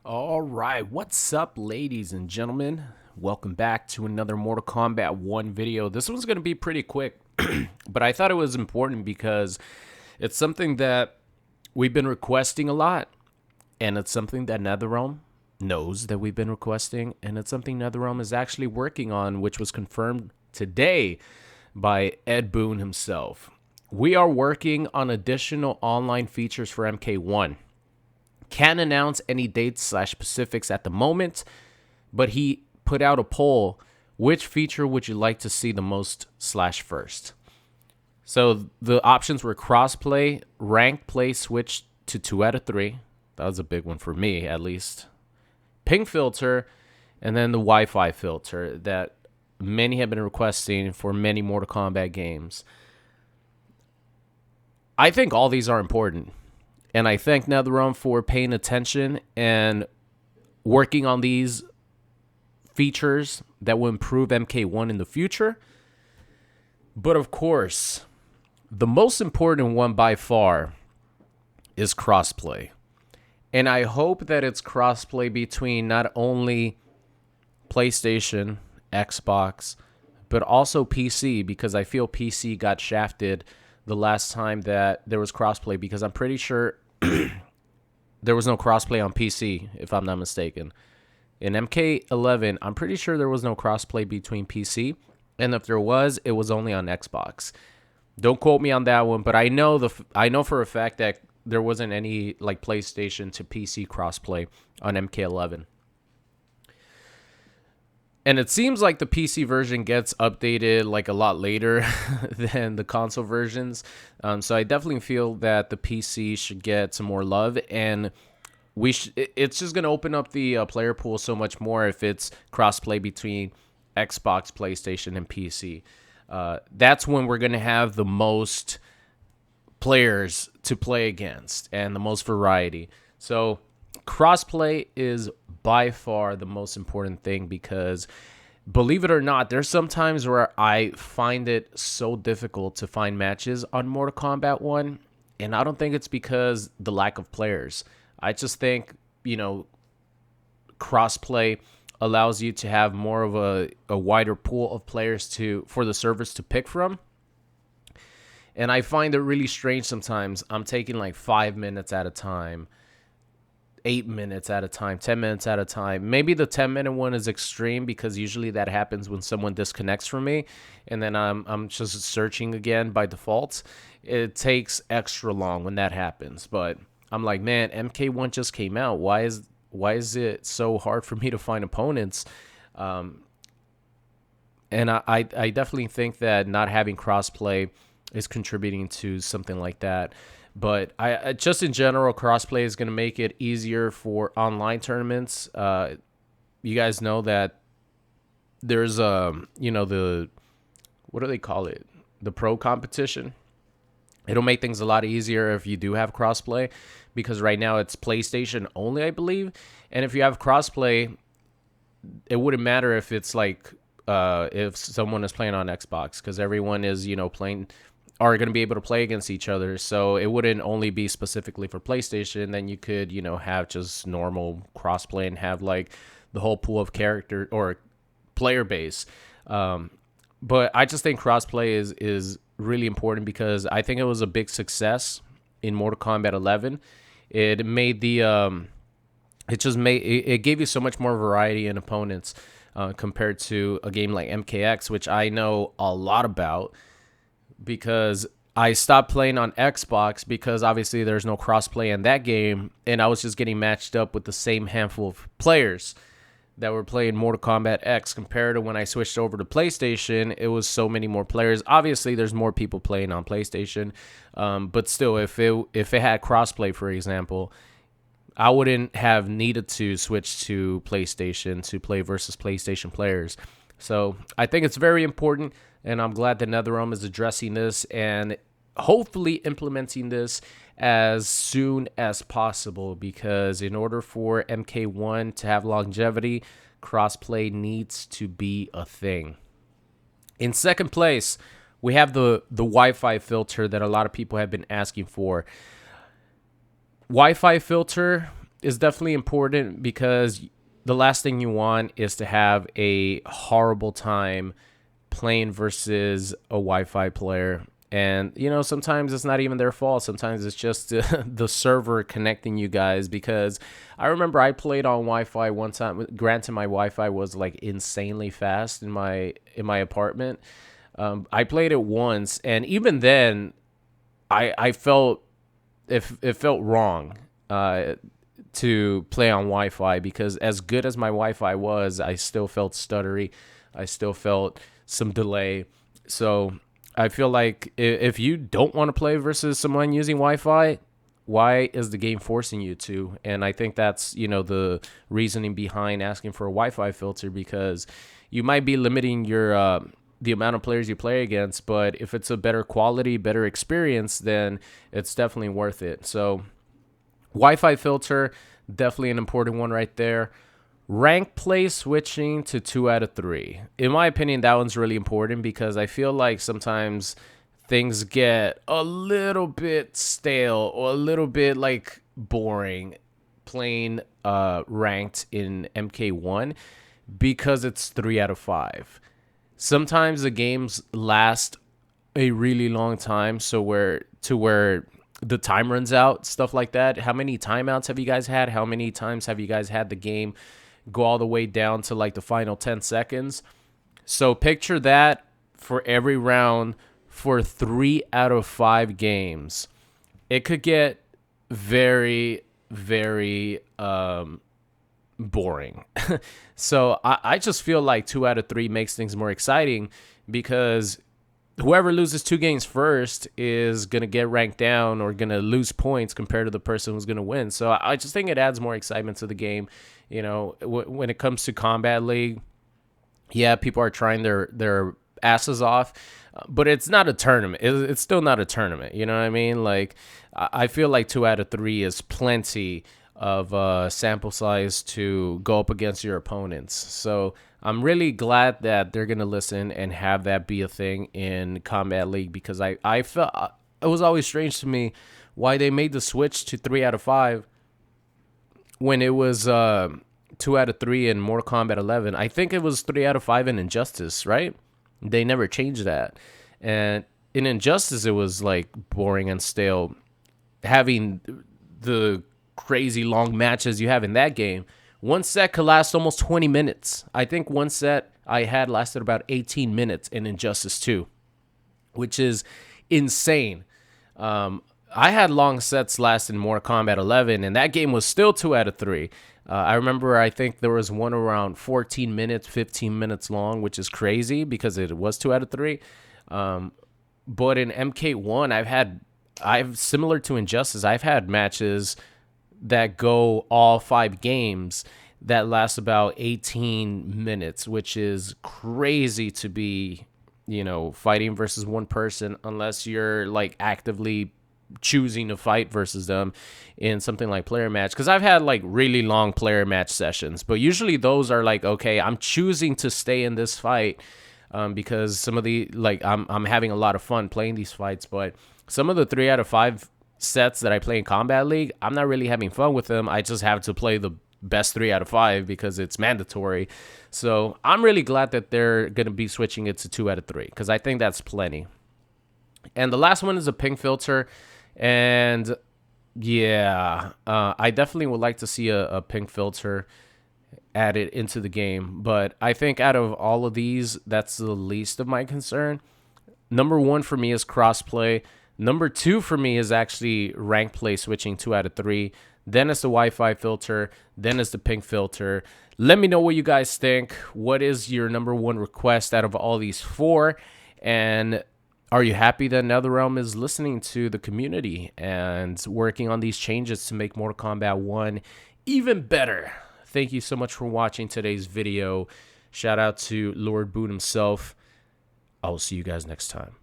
All right, what's up, ladies and gentlemen? Welcome back to another Mortal Kombat 1 video. This one's going to be pretty quick, but I thought it was important because it's something that we've been requesting a lot, and it's something that NetherRealm knows that we've been requesting, and it's something NetherRealm is actually working on, which was confirmed today by Ed Boon himself. We are working on additional online features for MK1. Can't announce any dates/specifics at the moment, but he put out a poll. Which feature would you like to see the most/first? So the options were crossplay, ranked play switch to 2 out of 3. That was a big one for me, at least. Ping filter, and then the Wi-Fi filter that many have been requesting for many Mortal Kombat games. I think all these are important. And I thank NetherRealm for paying attention and working on these features that will improve MK1 in the future. But of course, the most important one by far is crossplay. And I hope that it's crossplay between not only PlayStation, Xbox, but also PC, because I feel PC got shafted the last time that there was crossplay, because I'm pretty sure there was no crossplay on PC, if I'm not mistaken. In MK11, I'm pretty sure there was no crossplay between PC, and if there was, it was only on Xbox. Don't quote me on that one, but I know for a fact that there wasn't any like PlayStation to PC crossplay on MK11. And it seems like the PC version gets updated like a lot later than the console versions. So I definitely feel that the PC should get some more love, and it's just going to open up the player pool so much more if it's crossplay between Xbox, PlayStation, and PC. That's when we're going to have the most players to play against and the most variety. So crossplay is by far the most important thing, because believe it or not, there's some times where I find it so difficult to find matches on Mortal Kombat 1, and I don't think it's because the lack of players. I just think, crossplay allows you to have more of a wider pool of players for the servers to pick from. And I find it really strange sometimes. I'm taking like 5 minutes at a time, 8 minutes at a time, 10 minutes at a time. Maybe the 10-minute one is extreme, because usually that happens when someone disconnects from me, and then I'm just searching again by default. It takes extra long when that happens. But I'm like, man, MK1 just came out. Why is it so hard for me to find opponents? And I definitely think that not having crossplay is contributing to something like that. But I just in general, crossplay is going to make it easier for online tournaments. You guys know that there's the, what do they call it? The pro competition. It'll make things a lot easier if you do have crossplay, because right now it's PlayStation only, I believe. And if you have crossplay, it wouldn't matter if it's like if someone is playing on Xbox, because everyone is playing, are going to be able to play against each other. So it wouldn't only be specifically for PlayStation. Then you could, have just normal crossplay and have like the whole pool of character or player base. But I just think crossplay is really important, because I think it was a big success in Mortal Kombat 11. It made it gave you so much more variety in opponents compared to a game like MKX, which I know a lot about, because I stopped playing on Xbox because obviously there's no crossplay in that game, and I was just getting matched up with the same handful of players that were playing Mortal Kombat X. Compared to when I switched over to PlayStation, it was so many more players. Obviously, there's more people playing on PlayStation, but still, if it had crossplay, for example, I wouldn't have needed to switch to PlayStation to play versus PlayStation players. So I think it's very important, and I'm glad that NetherRealm is addressing this and hopefully implementing this as soon as possible, because in order for MK1 to have longevity, crossplay needs to be a thing. In second place, we have the Wi-Fi filter that a lot of people have been asking for. Wi-Fi filter is definitely important because the last thing you want is to have a horrible time playing versus a Wi-Fi player. And, sometimes it's not even their fault. Sometimes it's just the server connecting you guys, because I remember I played on Wi-Fi one time. Granted, my Wi-Fi was like insanely fast in my apartment. I played it once, and even then, I felt it felt wrong to play on Wi-Fi, because as good as my Wi-Fi was, I still felt stuttery. I still felt some delay. So I feel like if you don't want to play versus someone using Wi-Fi, why is the game forcing you to? And I think that's, the reasoning behind asking for a Wi-Fi filter, because you might be limiting your the amount of players you play against, but if it's a better quality, better experience, then it's definitely worth it. So Wi-Fi filter, definitely an important one right there. Rank play switching to 2 out of 3. In my opinion, that one's really important, because I feel like sometimes things get a little bit stale or a little bit like boring playing ranked in MK1, because it's 3 out of 5. Sometimes the games last a really long time, so where the time runs out, stuff like that. How many timeouts have you guys had? How many times have you guys had the game go all the way down to like the final 10 seconds? So picture that for every round for 3 out of 5 games. It could get very, very boring. So I just feel like 2 out of 3 makes things more exciting, because whoever loses 2 games first is going to get ranked down or going to lose points compared to the person who's going to win. So I just think it adds more excitement to the game. When it comes to Kombat League, yeah, people are trying their asses off, but it's not a tournament. It's still not a tournament. You know what I mean? Like, I feel like 2 out of 3 is plenty of sample size to go up against your opponents. So I'm really glad that they're going to listen and have that be a thing in Kombat League, because I felt it was always strange to me why they made the switch to 3 out of 5 when it was 2 out of 3 in Mortal Kombat 11. I think it was 3 out of 5 in Injustice, right? They never changed that. And in Injustice, it was like boring and stale. Having the crazy long matches you have in that game, one set could last almost 20 minutes. I think one set I had lasted about 18 minutes in Injustice 2, which is insane. I had long sets last in Mortal Kombat 11, and that game was still 2 out of 3. I remember, I think there was one around 14 minutes, 15 minutes long, which is crazy because it was 2 out of 3. But in MK1, I've similar to Injustice, I've had matches that go all 5 games that last about 18 minutes, which is crazy to be, fighting versus one person, unless you're like actively choosing to fight versus them in something like player match. Because I've had like really long player match sessions, but usually those are like, okay, I'm choosing to stay in this fight because some of the I'm having a lot of fun playing these fights. But some of the 3 out of 5 sets that I play in Kombat League, I'm not really having fun with them. I just have to play the best 3 out of 5 because it's mandatory. So I'm really glad that they're going to be switching it to 2 out of 3, because I think that's plenty. And the last one is a ping filter. And yeah, I definitely would like to see a ping filter added into the game. But I think out of all of these, that's the least of my concern. Number 1 for me is crossplay. Number 2 for me is actually rank play switching 2 out of 3. Then it's the Wi-Fi filter. Then it's the ping filter. Let me know what you guys think. What is your number 1 request out of all these 4? And are you happy that NetherRealm is listening to the community and working on these changes to make Mortal Kombat 1 even better? Thank you so much for watching today's video. Shout out to Lord Boot himself. I will see you guys next time.